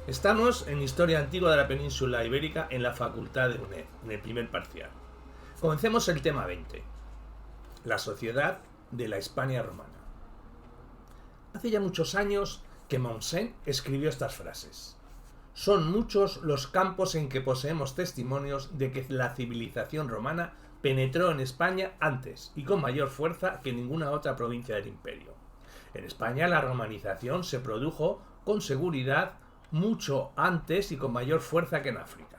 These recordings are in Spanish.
Estamos en Historia Antigua de la Península Ibérica en la Facultad de UNED, en el primer parcial. Comencemos el tema 20. La sociedad de la Hispania romana. Hace ya muchos años que Mommsen escribió estas frases. Son muchos los campos en que poseemos testimonios de que la civilización romana penetró en España antes y con mayor fuerza que ninguna otra provincia del imperio. En España la romanización se produjo con seguridad mucho antes y con mayor fuerza que en África.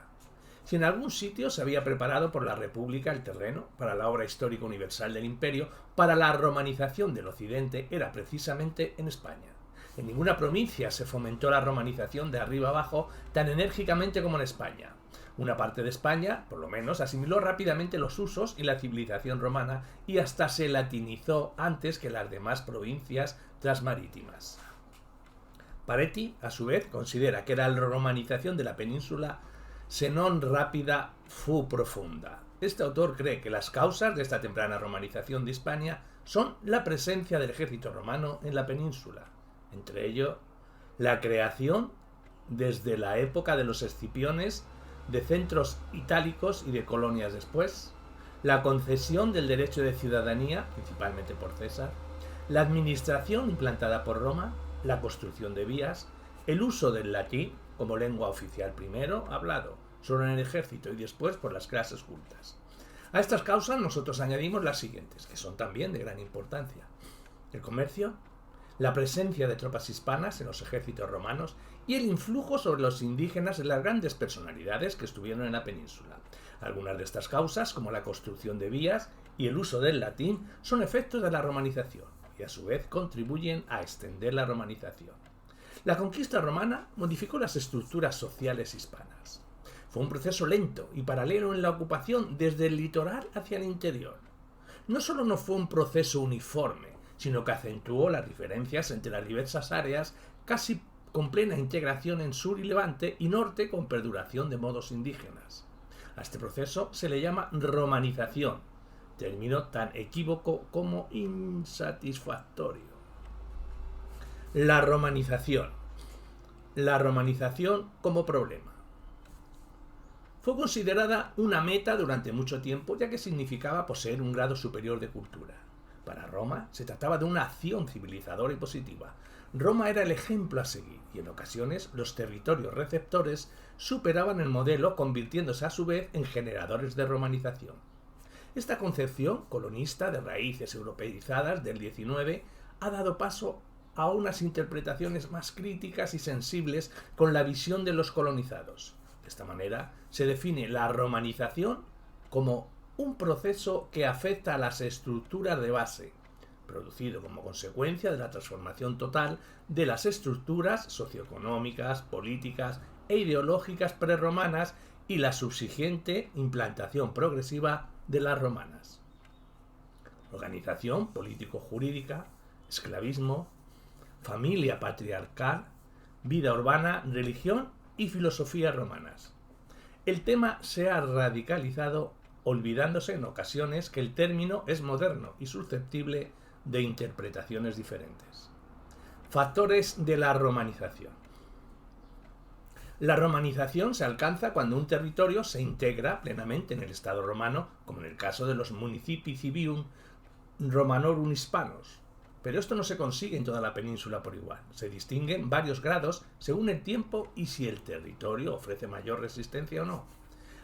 Si en algún sitio se había preparado por la República el terreno para la obra histórica universal del imperio, para la romanización del occidente, era precisamente en España. En ninguna provincia se fomentó la romanización de arriba abajo tan enérgicamente como en España. Una parte de España, por lo menos, asimiló rápidamente los usos y la civilización romana y hasta se latinizó antes que las demás provincias transmarítimas. Paretti, a su vez, considera que la romanización de la península se non rápida fu profunda. Este autor cree que las causas de esta temprana romanización de Hispania son la presencia del ejército romano en la península, entre ellos la creación, desde la época de los Escipiones, de centros itálicos y de colonias después, la concesión del derecho de ciudadanía, principalmente por César, la administración implantada por Roma, la construcción de vías, el uso del latín como lengua oficial primero hablado, solo en el ejército y después por las clases cultas. A estas causas nosotros añadimos las siguientes, que son también de gran importancia. El comercio, la presencia de tropas hispanas en los ejércitos romanos y el influjo sobre los indígenas de las grandes personalidades que estuvieron en la península. Algunas de estas causas, como la construcción de vías y el uso del latín, son efectos de la romanización y a su vez contribuyen a extender la romanización. La conquista romana modificó las estructuras sociales hispanas. Fue un proceso lento y paralelo en la ocupación desde el litoral hacia el interior. No solo no fue un proceso uniforme, sino que acentuó las diferencias entre las diversas áreas, casi con plena integración en sur y levante y norte con perduración de modos indígenas. A este proceso se le llama romanización, término tan equívoco como insatisfactorio. La romanización. La romanización como problema. Fue considerada una meta durante mucho tiempo, ya que significaba poseer un grado superior de cultura. Para Roma se trataba de una acción civilizadora y positiva. Roma era el ejemplo a seguir y en ocasiones los territorios receptores superaban el modelo, convirtiéndose a su vez en generadores de romanización. Esta concepción colonista de raíces europeizadas del XIX ha dado paso a unas interpretaciones más críticas y sensibles con la visión de los colonizados. De esta manera se define la romanización como un proceso que afecta a las estructuras de base, producido como consecuencia de la transformación total de las estructuras socioeconómicas, políticas e ideológicas prerromanas y la subsiguiente implantación progresiva de las romanas. Organización político-jurídica, esclavismo, familia patriarcal, vida urbana, religión y filosofía romanas. El tema se ha radicalizado olvidándose en ocasiones que el término es moderno y susceptible de interpretaciones diferentes. Factores de la romanización. La romanización se alcanza cuando un territorio se integra plenamente en el Estado romano, como en el caso de los municipi civium romanorum hispanos. Pero esto no se consigue en toda la península por igual. Se distinguen varios grados según el tiempo y si el territorio ofrece mayor resistencia o no.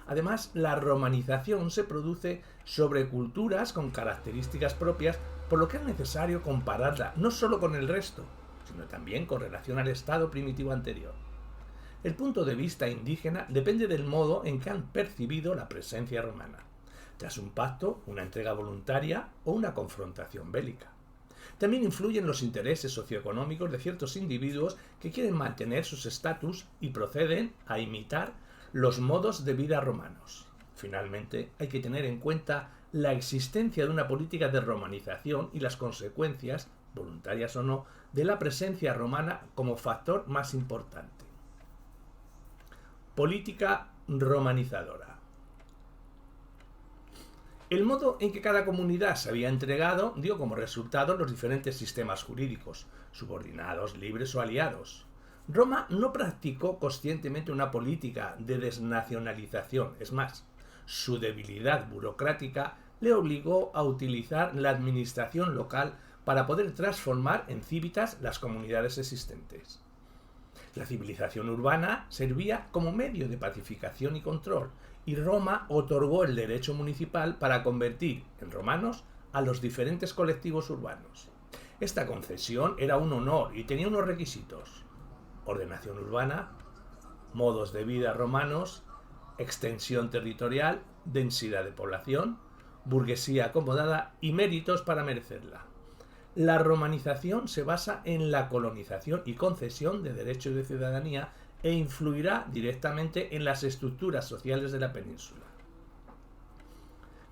Además, la romanización se produce sobre culturas con características propias, por lo que es necesario compararla no solo con el resto, sino también con relación al estado primitivo anterior. El punto de vista indígena depende del modo en que han percibido la presencia romana, tras un pacto, una entrega voluntaria o una confrontación bélica. También influyen los intereses socioeconómicos de ciertos individuos que quieren mantener sus estatus y proceden a imitar los modos de vida romanos. Finalmente, hay que tener en cuenta la existencia de una política de romanización y las consecuencias, voluntarias o no, de la presencia romana como factor más importante. Política romanizadora. El modo en que cada comunidad se había entregado dio como resultado los diferentes sistemas jurídicos, subordinados, libres o aliados. Roma no practicó conscientemente una política de desnacionalización, es más, su debilidad burocrática le obligó a utilizar la administración local para poder transformar en cívitas las comunidades existentes. La civilización urbana servía como medio de pacificación y control, y Roma otorgó el derecho municipal para convertir en romanos a los diferentes colectivos urbanos. Esta concesión era un honor y tenía unos requisitos: ordenación urbana, modos de vida romanos, extensión territorial, densidad de población, burguesía acomodada y méritos para merecerla. La romanización se basa en la colonización y concesión de derechos de ciudadanía e influirá directamente en las estructuras sociales de la península.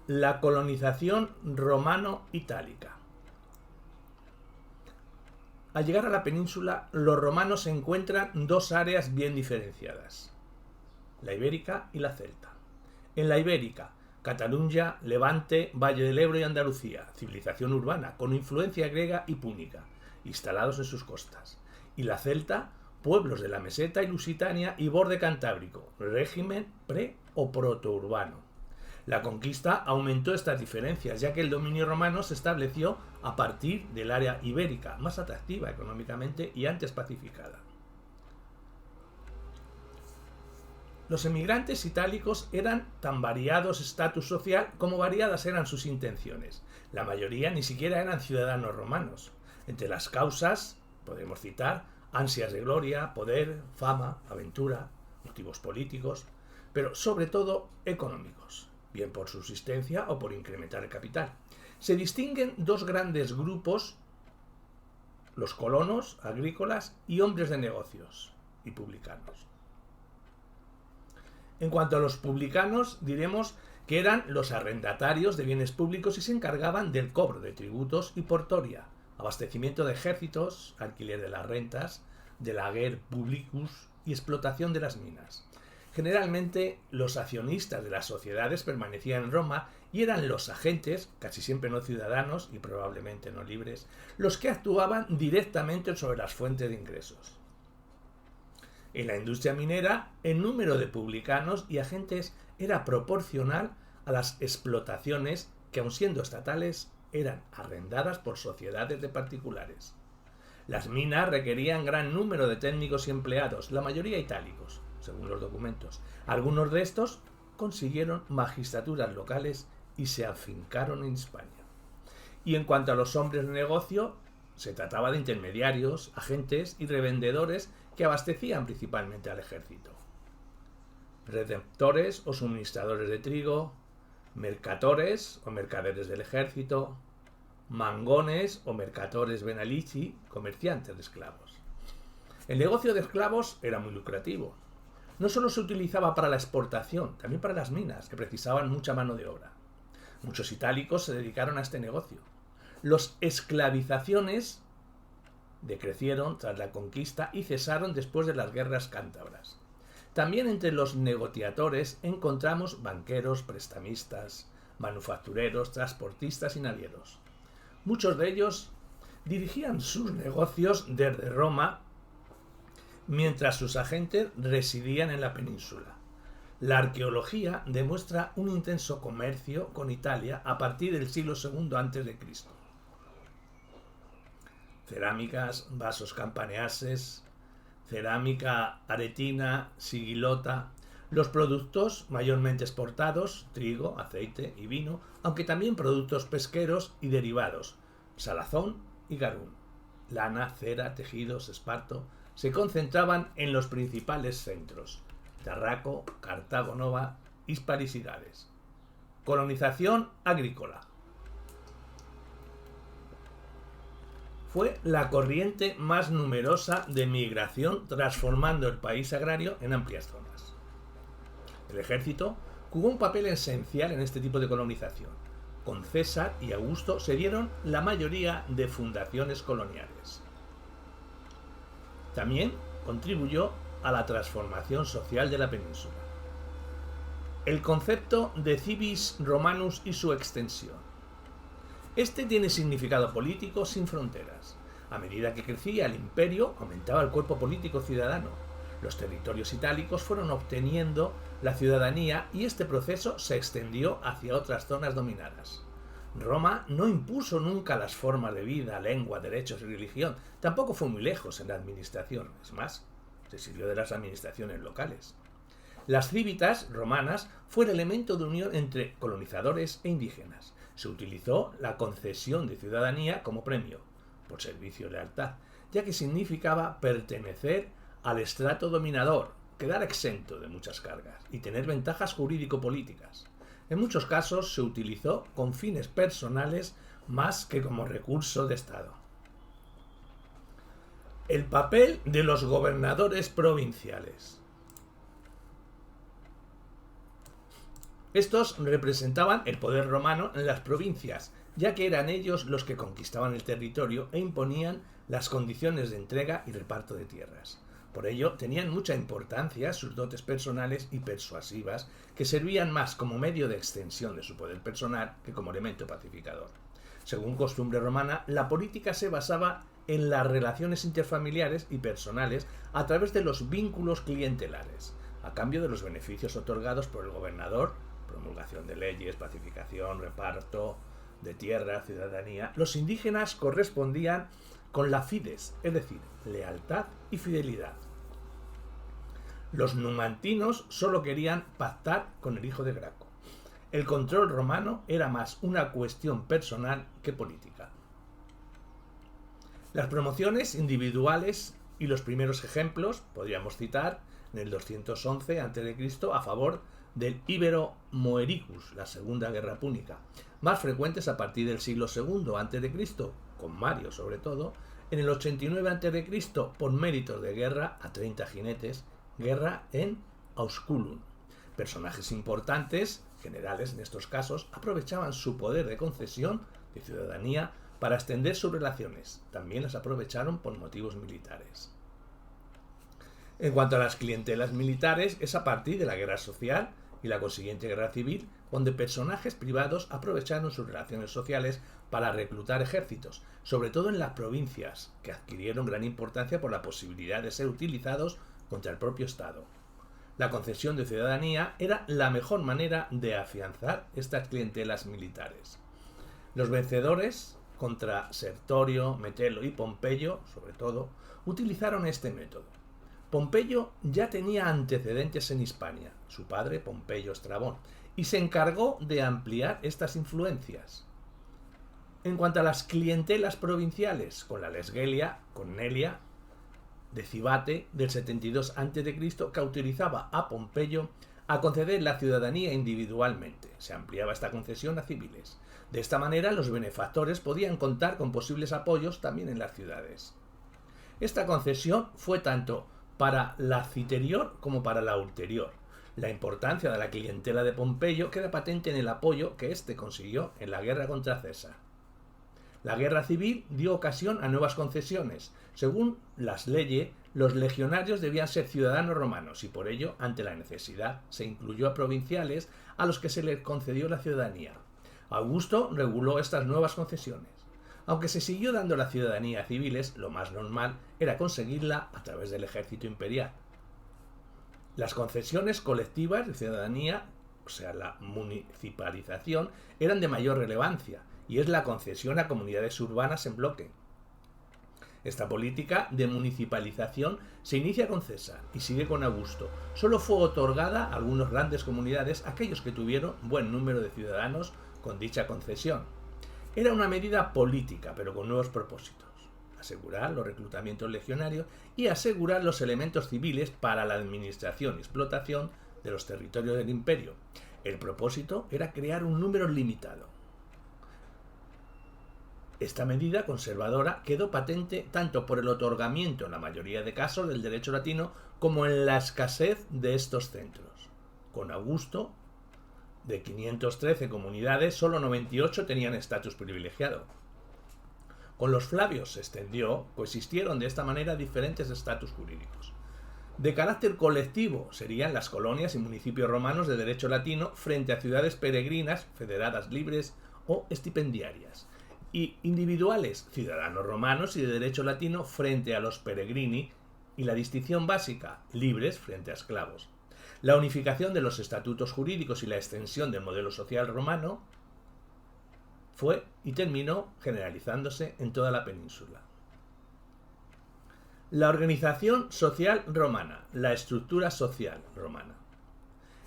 La colonización romano-itálica. Al llegar a la península, los romanos encuentran dos áreas bien diferenciadas: la ibérica y la celta. En la ibérica, Cataluña, Levante, Valle del Ebro y Andalucía, civilización urbana con influencia griega y púnica, instalados en sus costas. Y la celta, pueblos de la meseta y Lusitania y borde cantábrico, régimen pre- o protourbano. La conquista aumentó estas diferencias, ya que el dominio romano se estableció a partir del área ibérica, más atractiva económicamente y antes pacificada. Los emigrantes itálicos eran tan variados estatus social como variadas eran sus intenciones. La mayoría ni siquiera eran ciudadanos romanos. Entre las causas podemos citar ansias de gloria, poder, fama, aventura, motivos políticos, pero sobre todo económicos, bien por subsistencia o por incrementar el capital. Se distinguen dos grandes grupos: los colonos, agrícolas y hombres de negocios y publicanos. En cuanto a los publicanos, diremos que eran los arrendatarios de bienes públicos y se encargaban del cobro de tributos y portoria, abastecimiento de ejércitos, alquiler de las rentas, del ager publicus y explotación de las minas. Generalmente, los accionistas de las sociedades permanecían en Roma y eran los agentes, casi siempre no ciudadanos y probablemente no libres, los que actuaban directamente sobre las fuentes de ingresos. En la industria minera, el número de publicanos y agentes era proporcional a las explotaciones que, aun siendo estatales, eran arrendadas por sociedades de particulares. Las minas requerían gran número de técnicos y empleados, la mayoría itálicos, según los documentos. Algunos de estos consiguieron magistraturas locales y se afincaron en España. Y en cuanto a los hombres de negocio, se trataba de intermediarios, agentes y revendedores que abastecían principalmente al ejército. Receptores o suministradores de trigo, mercatores o mercaderes del ejército, mangones o mercatores benalici, comerciantes de esclavos. El negocio de esclavos era muy lucrativo. No solo se utilizaba para la exportación, también para las minas, que precisaban mucha mano de obra. Muchos itálicos se dedicaron a este negocio. Las esclavizaciones decrecieron tras la conquista y cesaron después de las guerras cántabras. También entre los negociadores encontramos banqueros, prestamistas, manufactureros, transportistas y navieros. Muchos de ellos dirigían sus negocios desde Roma, mientras sus agentes residían en la península. La arqueología demuestra un intenso comercio con Italia a partir del siglo II a.C. Cerámicas, vasos campaneases, cerámica aretina, sigilota, los productos mayormente exportados, trigo, aceite y vino, aunque también productos pesqueros y derivados, salazón y garún, lana, cera, tejidos, esparto, se concentraban en los principales centros: Tarraco, Cartago Nova, Hispanicidades. Colonización agrícola. Fue la corriente más numerosa de migración, transformando el país agrario en amplias zonas. El ejército jugó un papel esencial en este tipo de colonización. Con César y Augusto se dieron la mayoría de fundaciones coloniales. También contribuyó a la transformación social de la península. El concepto de civis romanus y su extensión. Este tiene significado político sin fronteras. A medida que crecía el imperio, aumentaba el cuerpo político ciudadano. Los territorios itálicos fueron obteniendo la ciudadanía y este proceso se extendió hacia otras zonas dominadas. Roma no impuso nunca las formas de vida, lengua, derechos y religión. Tampoco fue muy lejos en la administración. Es más, se sirvió de las administraciones locales. Las civitas romanas fue el elemento de unión entre colonizadores e indígenas. Se utilizó la concesión de ciudadanía como premio, por servicio y lealtad, ya que significaba pertenecer al estrato dominador, quedar exento de muchas cargas y tener ventajas jurídico-políticas. En muchos casos se utilizó con fines personales más que como recurso de Estado. El papel de los gobernadores provinciales. Estos representaban el poder romano en las provincias, ya que eran ellos los que conquistaban el territorio e imponían las condiciones de entrega y reparto de tierras. Por ello, tenían mucha importancia sus dotes personales y persuasivas, que servían más como medio de extensión de su poder personal que como elemento pacificador. Según costumbre romana, la política se basaba en las relaciones interfamiliares y personales a través de los vínculos clientelares, a cambio de los beneficios otorgados por el gobernador, promulgación de leyes, pacificación, reparto de tierra, ciudadanía. Los indígenas correspondían con la fides, es decir, lealtad y fidelidad. Los numantinos solo querían pactar con el hijo de Graco. El control romano era más una cuestión personal que política. Las promociones individuales y los primeros ejemplos podríamos citar en el 211 a.C. a favor del Ibero Moericus, la Segunda Guerra Púnica, más frecuentes a partir del siglo II a.C., con Mario sobre todo, en el 89 a.C. por méritos de guerra a 30 jinetes, guerra en Ausculum. Personajes importantes, generales en estos casos, aprovechaban su poder de concesión de ciudadanía para extender sus relaciones. También las aprovecharon por motivos militares. En cuanto a las clientelas militares, es a partir de la guerra social y la consiguiente guerra civil, donde personajes privados aprovecharon sus relaciones sociales para reclutar ejércitos, sobre todo en las provincias, que adquirieron gran importancia por la posibilidad de ser utilizados contra el propio Estado. La concesión de ciudadanía era la mejor manera de afianzar estas clientelas militares. Los vencedores contra Sertorio, Metelo y Pompeyo, sobre todo, utilizaron este método. Pompeyo ya tenía antecedentes en Hispania, su padre Pompeyo Estrabón, y se encargó de ampliar estas influencias. En cuanto a las clientelas provinciales, con la Lesgelia, Cornelia, de Cibate, del 72 a.C., que autorizaba a Pompeyo a conceder la ciudadanía individualmente. Se ampliaba esta concesión a civiles. De esta manera, los benefactores podían contar con posibles apoyos también en las ciudades. Esta concesión fue tanto para la citerior como para la ulterior. La importancia de la clientela de Pompeyo queda patente en el apoyo que éste consiguió en la guerra contra César. La guerra civil dio ocasión a nuevas concesiones. Según las leyes, los legionarios debían ser ciudadanos romanos y por ello, ante la necesidad, se incluyó a provinciales a los que se les concedió la ciudadanía. Augusto reguló estas nuevas concesiones. Aunque se siguió dando la ciudadanía a civiles, lo más normal era conseguirla a través del ejército imperial. Las concesiones colectivas de ciudadanía, o sea, la municipalización, eran de mayor relevancia, y es la concesión a comunidades urbanas en bloque. Esta política de municipalización se inicia con César y sigue con Augusto. Solo fue otorgada a algunas grandes comunidades, aquellos que tuvieron buen número de ciudadanos con dicha concesión. Era una medida política, pero con nuevos propósitos: asegurar los reclutamientos legionarios y asegurar los elementos civiles para la administración y explotación de los territorios del imperio. El propósito era crear un número limitado. Esta medida conservadora quedó patente tanto por el otorgamiento en la mayoría de casos del derecho latino como en la escasez de estos centros. Con Augusto, de 513 comunidades, solo 98 tenían estatus privilegiado. Con los Flavios se extendió, coexistieron de esta manera diferentes estatus jurídicos. De carácter colectivo serían las colonias y municipios romanos de derecho latino frente a ciudades peregrinas, federadas libres o estipendiarias. y individuales, ciudadanos romanos y de derecho latino frente a los peregrini, y la distinción básica, libres frente a esclavos. La unificación de los estatutos jurídicos y la extensión del modelo social romano fue y terminó generalizándose en toda la península. La organización social romana, la estructura social romana.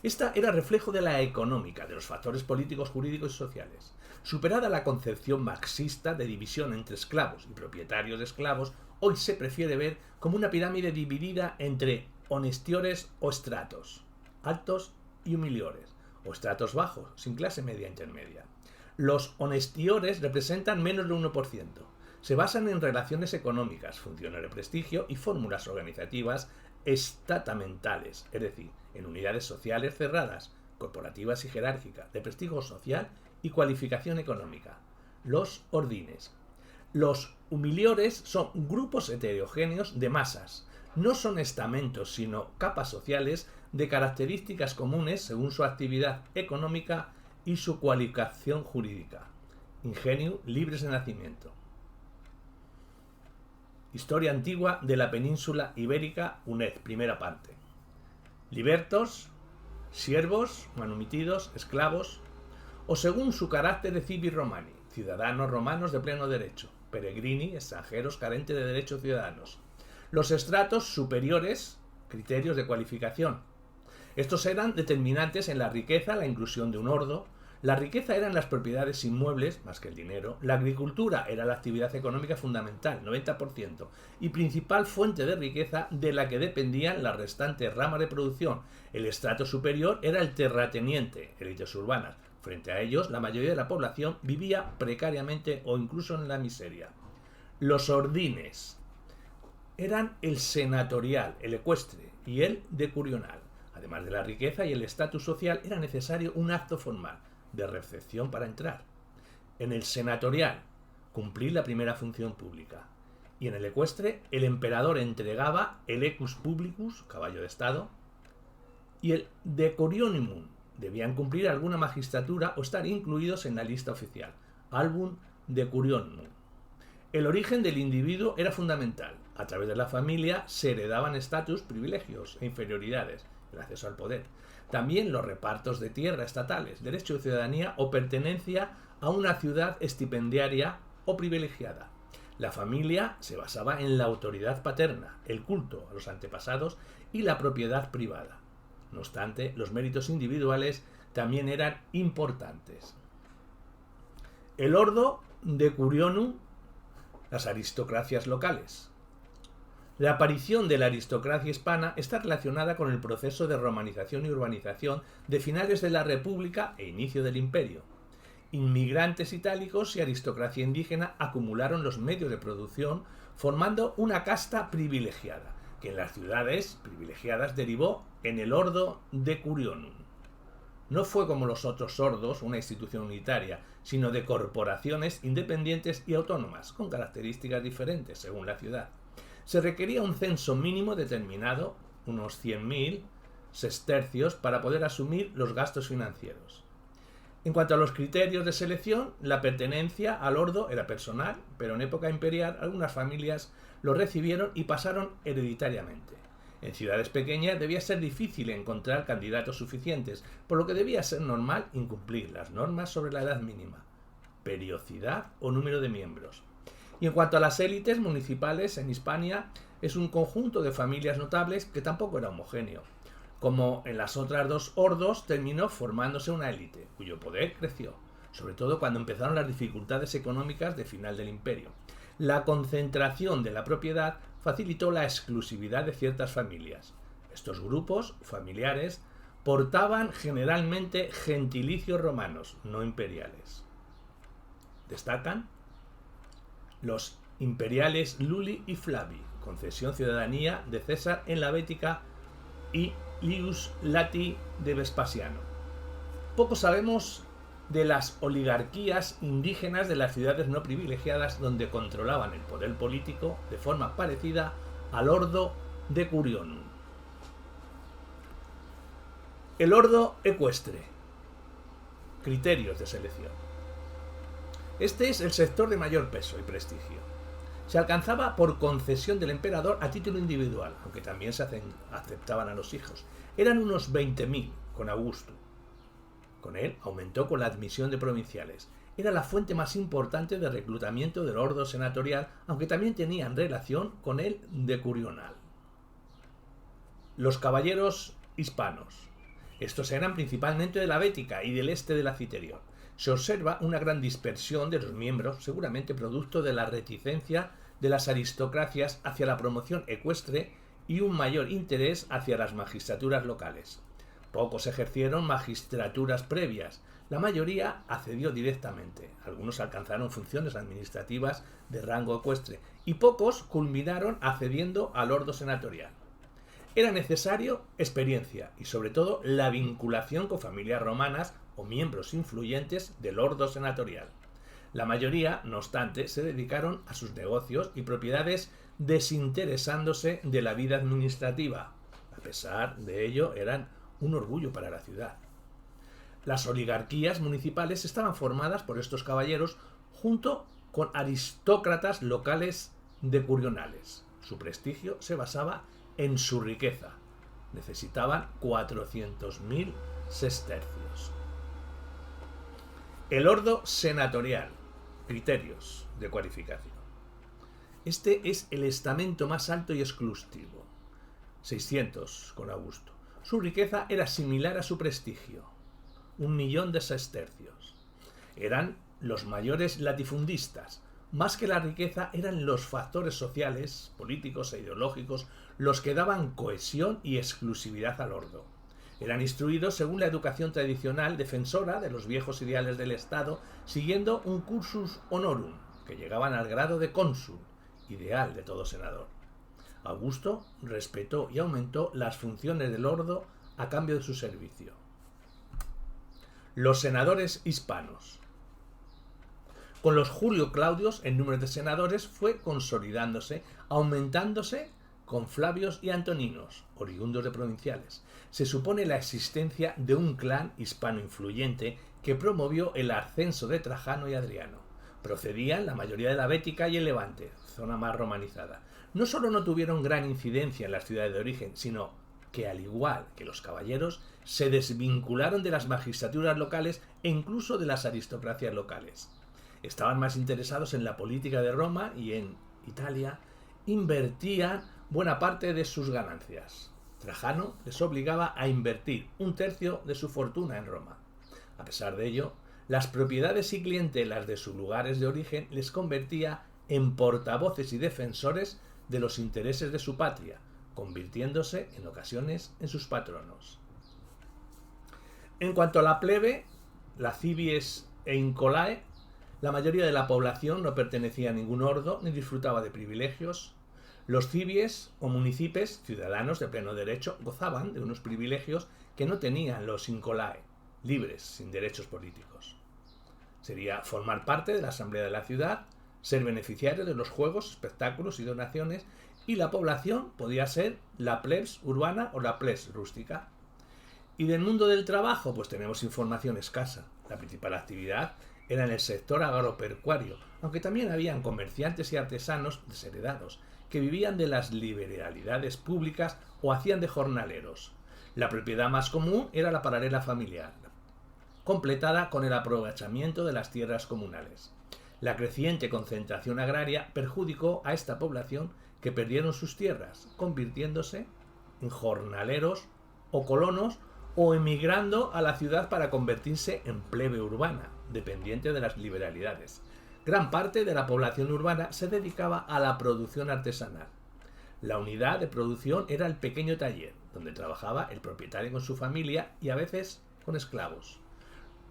Esta era reflejo de la económica, de los factores políticos, jurídicos y sociales. Superada la concepción marxista de división entre esclavos y propietarios de esclavos, hoy se prefiere ver como una pirámide dividida entre honestiores o estratos, altos y humiliores, o estratos bajos, sin clase media intermedia. Los honestiores representan menos del 1%. Se basan en relaciones económicas, funciones de prestigio y fórmulas organizativas estatamentales, es decir, en unidades sociales cerradas, corporativas y jerárquicas, de prestigio social y cualificación económica. Los ordines. Los humiliores son grupos heterogéneos de masas. No son estamentos, sino capas sociales de características comunes según su actividad económica y su cualificación jurídica. Ingenio, libres de nacimiento. Historia antigua de la península ibérica, UNED, primera parte. Libertos, siervos, manumitidos, esclavos, o según su carácter civi romani, ciudadanos romanos de pleno derecho, peregrini, extranjeros carentes de derechos ciudadanos. Los estratos superiores, criterios de cualificación. Estos eran determinantes en la riqueza, la inclusión de un ordo. La riqueza eran las propiedades inmuebles, más que el dinero. La agricultura era la actividad económica fundamental, 90%, y principal fuente de riqueza de la que dependían las restantes ramas de producción. El estrato superior era el terrateniente, élites urbanas. Frente a ellos, la mayoría de la población vivía precariamente o incluso en la miseria. Los ordines eran el senatorial, el ecuestre y el decurional. Además de la riqueza y el estatus social, era necesario un acto formal de recepción para entrar. En el senatorial, cumplir la primera función pública. Y en el ecuestre, el emperador entregaba el equus publicus, caballo de estado, y el decurionimum. Debían cumplir alguna magistratura o estar incluidos en la lista oficial. Album decurionum. El origen del individuo era fundamental. A través de la familia se heredaban estatus, privilegios e inferioridades, el acceso al poder. También los repartos de tierra estatales, derecho de ciudadanía o pertenencia a una ciudad estipendiaria o privilegiada. La familia se basaba en la autoridad paterna, el culto a los antepasados y la propiedad privada. No obstante, los méritos individuales también eran importantes. El ordo decurionum, las aristocracias locales. La aparición de la aristocracia hispana está relacionada con el proceso de romanización y urbanización de finales de la República e inicio del Imperio. Inmigrantes itálicos y aristocracia indígena acumularon los medios de producción, formando una casta privilegiada, que en las ciudades privilegiadas derivó en el ordo decurionum. No fue como los otros ordos una institución unitaria, sino de corporaciones independientes y autónomas, con características diferentes según la ciudad. Se requería un censo mínimo determinado, unos 100.000 sestercios, para poder asumir los gastos financieros. En cuanto a los criterios de selección, la pertenencia al ordo era personal, pero en época imperial algunas familias lo recibieron y pasaron hereditariamente. En ciudades pequeñas debía ser difícil encontrar candidatos suficientes, por lo que debía ser normal incumplir las normas sobre la edad mínima, periodicidad o número de miembros. Y en cuanto a las élites municipales en Hispania, es un conjunto de familias notables que tampoco era homogéneo. Como en las otras dos ordos, terminó formándose una élite, cuyo poder creció, sobre todo cuando empezaron las dificultades económicas de final del imperio. La concentración de la propiedad facilitó la exclusividad de ciertas familias. Estos grupos familiares portaban generalmente gentilicios romanos, no imperiales. Destacan los imperiales Luli y Flavi, concesión ciudadanía de César en la Bética, y Lius Lati de Vespasiano. Poco sabemos de las oligarquías indígenas de las ciudades no privilegiadas donde controlaban el poder político de forma parecida al ordo decurionum. El ordo ecuestre. Criterios de selección. Este es el sector de mayor peso y prestigio. Se alcanzaba por concesión del emperador a título individual, aunque también se aceptaban a los hijos. Eran unos 20.000 con Augusto. Con él aumentó con la admisión de provinciales. Era la fuente más importante de reclutamiento del ordo senatorial, aunque también tenían relación con el decurional. Los caballeros hispanos. Estos eran principalmente de la Bética y del este de la Citerior. Se observa una gran dispersión de los miembros, seguramente producto de la reticencia de las aristocracias hacia la promoción ecuestre y un mayor interés hacia las magistraturas locales. Pocos ejercieron magistraturas previas, la mayoría accedió directamente, algunos alcanzaron funciones administrativas de rango ecuestre y pocos culminaron accediendo al ordo senatorial. Era necesario experiencia y sobre todo la vinculación con familias romanas o miembros influyentes del ordo senatorial. La mayoría, no obstante, se dedicaron a sus negocios y propiedades desinteresándose de la vida administrativa. A pesar de ello, eran un orgullo para la ciudad. Las oligarquías municipales estaban formadas por estos caballeros junto con aristócratas locales decurionales. Su prestigio se basaba en su riqueza. Necesitaban 400.000 sestercios. El ordo senatorial. Criterios de cualificación. Este es el estamento más alto y exclusivo. 600 con Augusto. Su riqueza era similar a su prestigio. 1.000.000 de sestercios. Eran los mayores latifundistas. Más que la riqueza eran los factores sociales, políticos e ideológicos los que daban cohesión y exclusividad al ordo. Eran instruidos según la educación tradicional defensora de los viejos ideales del Estado, siguiendo un cursus honorum, que llegaban al grado de cónsul, ideal de todo senador. Augusto respetó y aumentó las funciones del ordo a cambio de su servicio. Los senadores hispanos. Con los Julio Claudios el número de senadores fue consolidándose, aumentándose con Flavios y Antoninos, oriundos de provinciales. Se supone la existencia de un clan hispano influyente que promovió el ascenso de Trajano y Adriano. Procedían la mayoría de la Bética y el Levante, zona más romanizada. No solo no tuvieron gran incidencia en las ciudades de origen, sino que, al igual que los caballeros, se desvincularon de las magistraturas locales e incluso de las aristocracias locales. Estaban más interesados en la política de Roma y en Italia invertían buena parte de sus ganancias. Trajano les obligaba a invertir 1/3 de su fortuna en Roma. A pesar de ello, las propiedades y clientelas de sus lugares de origen les convertía en portavoces y defensores de los intereses de su patria, convirtiéndose en ocasiones en sus patronos. En cuanto a la plebe, la civies e incolae, la mayoría de la población no pertenecía a ningún ordo ni disfrutaba de privilegios. Los civies o municipes, ciudadanos de pleno derecho, gozaban de unos privilegios que no tenían los incolae, libres, sin derechos políticos. Sería formar parte de la asamblea de la ciudad, ser beneficiario de los juegos, espectáculos y donaciones, y la población podía ser la plebs urbana o la plebs rústica. Y del mundo del trabajo, pues tenemos información escasa. La principal actividad era en el sector agropecuario, aunque también habían comerciantes y artesanos desheredados, que vivían de las liberalidades públicas o hacían de jornaleros. La propiedad más común era la paralela familiar, completada con el aprovechamiento de las tierras comunales. La creciente concentración agraria perjudicó a esta población, que perdieron sus tierras, convirtiéndose en jornaleros o colonos o emigrando a la ciudad para convertirse en plebe urbana, dependiente de las liberalidades. Gran parte de la población urbana se dedicaba a la producción artesanal. La unidad de producción era el pequeño taller, donde trabajaba el propietario con su familia y a veces con esclavos.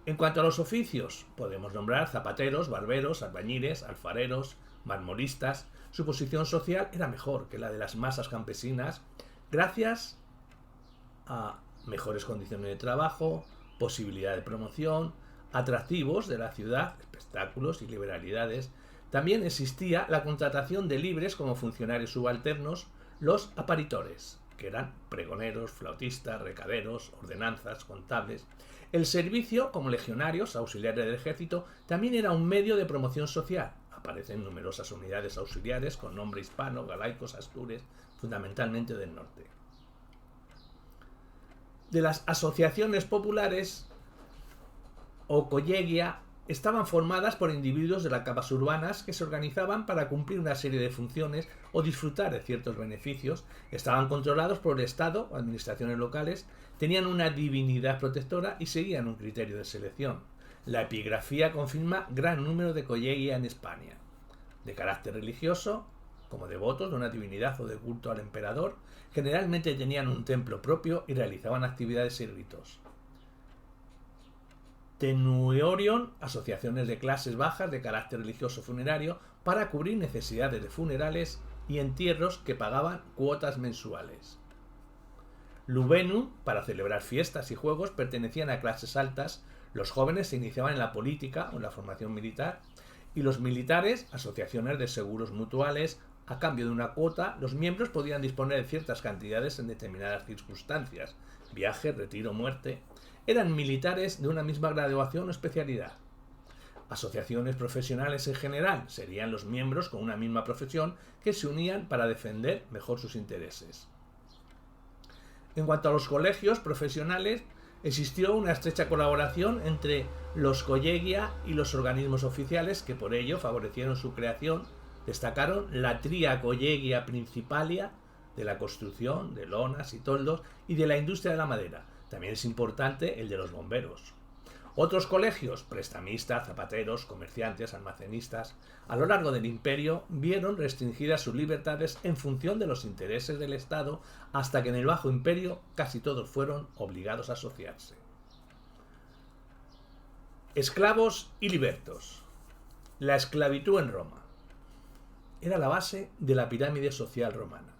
En cuanto a los oficios, podemos nombrar zapateros, barberos, albañiles, alfareros, marmoristas. Su posición social era mejor que la de las masas campesinas, gracias a mejores condiciones de trabajo, posibilidad de promoción, atractivos de la ciudad, espectáculos y liberalidades. También existía la contratación de libres como funcionarios subalternos, los aparitores. que eran pregoneros, flautistas, recaderos, ordenanzas, contables. El servicio, como legionarios, auxiliares del ejército, también era un medio de promoción social. Aparecen numerosas unidades auxiliares con nombre hispano, galaicos, astures, fundamentalmente del norte. De las asociaciones populares o collegia estaban formadas por individuos de las capas urbanas que se organizaban para cumplir una serie de funciones o disfrutar de ciertos beneficios, estaban controlados por el Estado o administraciones locales, tenían una divinidad protectora y seguían un criterio de selección. La epigrafía confirma gran número de collegia en España, de carácter religioso, como devotos de una divinidad o de culto al emperador, generalmente tenían un templo propio y realizaban actividades y ritos. Tenuiorion, asociaciones de clases bajas de carácter religioso funerario para cubrir necesidades de funerales y entierros que pagaban cuotas mensuales. Lubenum, para celebrar fiestas y juegos, pertenecían a clases altas, los jóvenes se iniciaban en la política o en la formación militar, y los militares, asociaciones de seguros mutuales, a cambio de una cuota, los miembros podían disponer de ciertas cantidades en determinadas circunstancias, viaje, retiro, muerte. Eran militares de una misma graduación o especialidad. Asociaciones profesionales en general serían los miembros con una misma profesión que se unían para defender mejor sus intereses. En cuanto a los colegios profesionales, existió una estrecha colaboración entre los collegia y los organismos oficiales que por ello favorecieron su creación. Destacaron la tria collegia principalia de la construcción, de lonas y toldos y de la industria de la madera. También es importante el de los bomberos. Otros colegios, prestamistas, zapateros, comerciantes, almacenistas, a lo largo del imperio vieron restringidas sus libertades en función de los intereses del Estado, hasta que en el Bajo Imperio casi todos fueron obligados a asociarse. Esclavos y libertos. La esclavitud en Roma era la base de la pirámide social romana.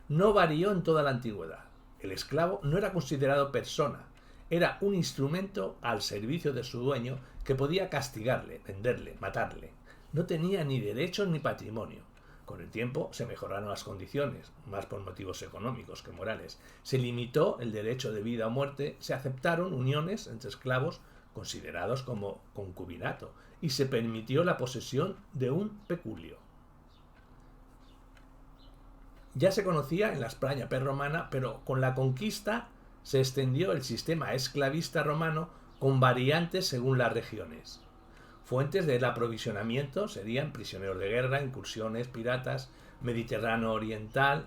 No varió en toda la antigüedad. El esclavo no era considerado persona, era un instrumento al servicio de su dueño que podía castigarle, venderle, matarle. No tenía ni derechos ni patrimonio. Con el tiempo se mejoraron las condiciones, más por motivos económicos que morales. Se limitó el derecho de vida o muerte, se aceptaron uniones entre esclavos considerados como concubinato y se permitió la posesión de un peculio. Ya se conocía en la España prerromana, pero con la conquista se extendió el sistema esclavista romano con variantes según las regiones. Fuentes del aprovisionamiento serían prisioneros de guerra, incursiones, piratas, Mediterráneo oriental.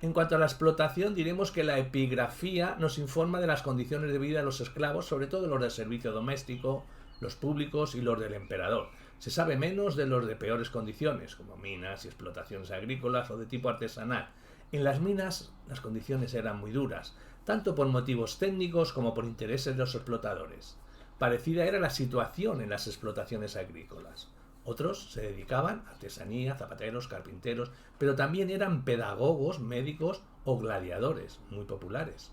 En cuanto a la explotación, diremos que la epigrafía nos informa de las condiciones de vida de los esclavos, sobre todo los del servicio doméstico, los públicos y los del emperador. Se sabe menos de los de peores condiciones, como minas y explotaciones agrícolas o de tipo artesanal. En las minas las condiciones eran muy duras, tanto por motivos técnicos como por intereses de los explotadores. Parecida era la situación en las explotaciones agrícolas. Otros se dedicaban a artesanía, zapateros, carpinteros, pero también eran pedagogos, médicos o gladiadores, muy populares.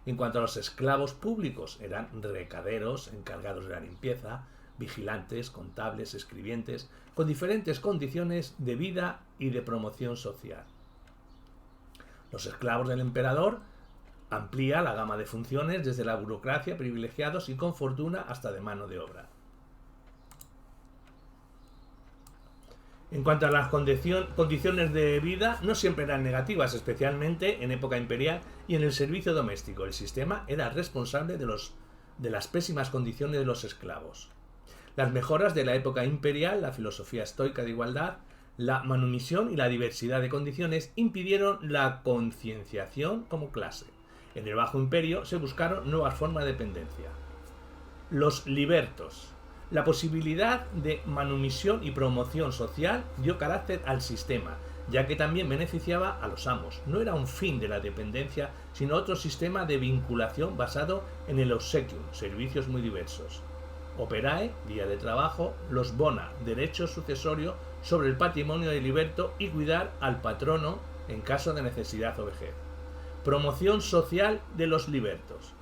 En cuanto a los esclavos públicos, eran recaderos, encargados de la limpieza, vigilantes, contables, escribientes, con diferentes condiciones de vida y de promoción social. Los esclavos del emperador amplía la gama de funciones desde la burocracia, privilegiados y con fortuna hasta de mano de obra. En cuanto a las condiciones de vida, no siempre eran negativas, especialmente en época imperial y en el servicio doméstico. El sistema era responsable de las pésimas condiciones de los esclavos. Las mejoras de la época imperial, la filosofía estoica de igualdad, la manumisión y la diversidad de condiciones impidieron la concienciación como clase. En el Bajo Imperio se buscaron nuevas formas de dependencia. Los libertos. La posibilidad de manumisión y promoción social dio carácter al sistema, ya que también beneficiaba a los amos. No era un fin de la dependencia, sino otro sistema de vinculación basado en el obsequium, servicios muy diversos. Operae, día de trabajo, los bona, derecho sucesorio sobre el patrimonio del liberto y cuidar al patrono en caso de necesidad o vejez. Promoción social de los libertos.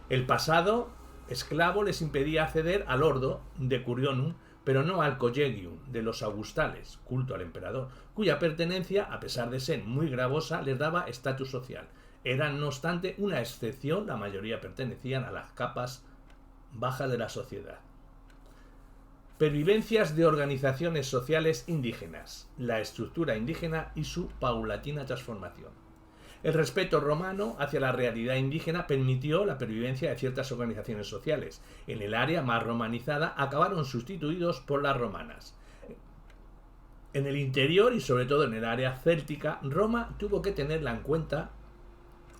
El pasado esclavo les impedía acceder al ordo de curionum pero no al collegium de los augustales, culto al emperador, cuya pertenencia, a pesar de ser muy gravosa, les daba estatus social. Eran, no obstante, una excepción, la mayoría pertenecían a las capas bajas de la sociedad. Pervivencias de organizaciones sociales indígenas, la estructura indígena y su paulatina transformación. El respeto romano hacia la realidad indígena permitió la pervivencia de ciertas organizaciones sociales. En el área más romanizada acabaron sustituidos por las romanas. En el interior y sobre todo en el área céltica, Roma tuvo que tenerla en cuenta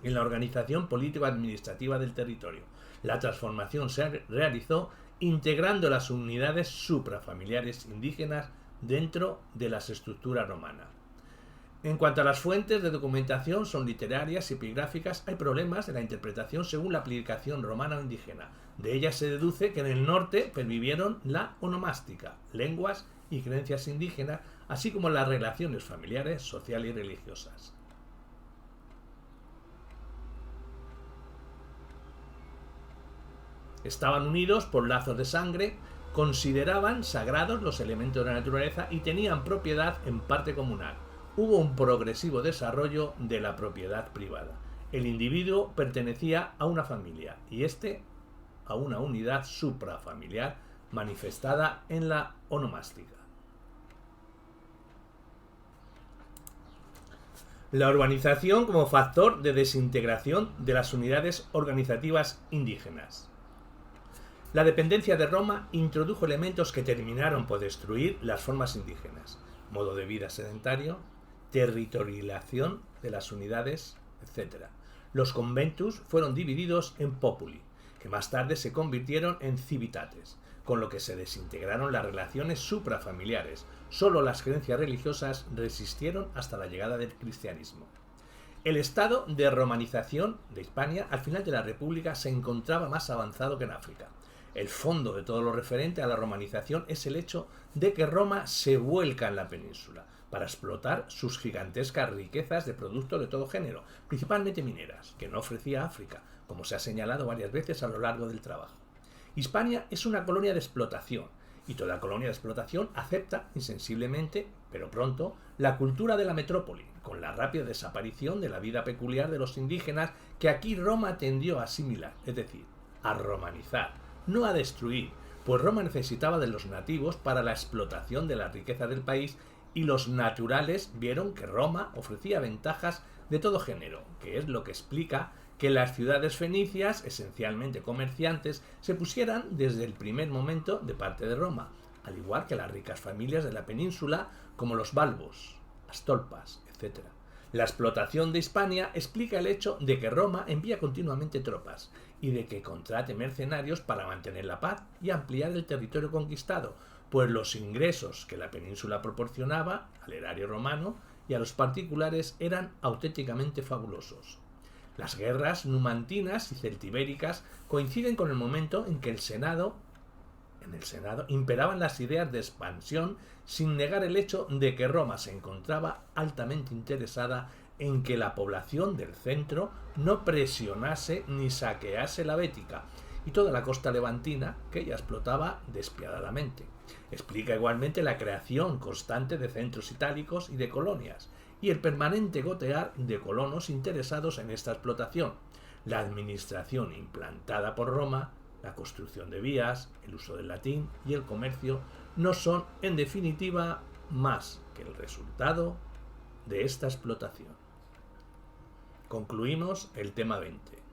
en la organización político-administrativa del territorio. La transformación se realizó integrando las unidades suprafamiliares indígenas dentro de las estructuras romanas. En cuanto a las fuentes de documentación, son literarias y epigráficas, hay problemas en la interpretación según la aplicación romana o indígena. De ellas se deduce que en el norte pervivieron la onomástica, lenguas y creencias indígenas, así como las relaciones familiares, sociales y religiosas. Estaban unidos por lazos de sangre, consideraban sagrados los elementos de la naturaleza y tenían propiedad en parte comunal. Hubo un progresivo desarrollo de la propiedad privada. El individuo pertenecía a una familia y éste a una unidad suprafamiliar manifestada en la onomástica. La urbanización como factor de desintegración de las unidades organizativas indígenas. La dependencia de Roma introdujo elementos que terminaron por destruir las formas indígenas: modo de vida sedentario, territorialización de las unidades, etc. Los conventus fueron divididos en populi, que más tarde se convirtieron en civitates, con lo que se desintegraron las relaciones suprafamiliares. Solo las creencias religiosas resistieron hasta la llegada del cristianismo. El estado de romanización de Hispania al final de la República se encontraba más avanzado que en África. El fondo de todo lo referente a la romanización es el hecho de que Roma se vuelca en la península para explotar sus gigantescas riquezas de productos de todo género, principalmente mineras, que no ofrecía África, como se ha señalado varias veces a lo largo del trabajo. Hispania es una colonia de explotación, y toda colonia de explotación acepta insensiblemente, pero pronto, la cultura de la metrópoli, con la rápida desaparición de la vida peculiar de los indígenas que aquí Roma tendió a asimilar, es decir, a romanizar, no a destruir, pues Roma necesitaba de los nativos para la explotación de la riqueza del país y los naturales vieron que Roma ofrecía ventajas de todo género, que es lo que explica que las ciudades fenicias, esencialmente comerciantes, se pusieran desde el primer momento de parte de Roma, al igual que las ricas familias de la península como los balbos, Astolpas, etc. La explotación de Hispania explica el hecho de que Roma envía continuamente tropas y de que contrate mercenarios para mantener la paz y ampliar el territorio conquistado, pues los ingresos que la península proporcionaba al erario romano y a los particulares eran auténticamente fabulosos. Las guerras numantinas y celtibéricas coinciden con el momento en que en el Senado imperaban las ideas de expansión, sin negar el hecho de que Roma se encontraba altamente interesada en que la población del centro no presionase ni saquease la Bética y toda la costa levantina, que ella explotaba despiadadamente. Explica igualmente la creación constante de centros itálicos y de colonias, y el permanente gotear de colonos interesados en esta explotación. La administración implantada por Roma, la construcción de vías, el uso del latín y el comercio no son, en definitiva, más que el resultado de esta explotación. Concluimos el tema 20.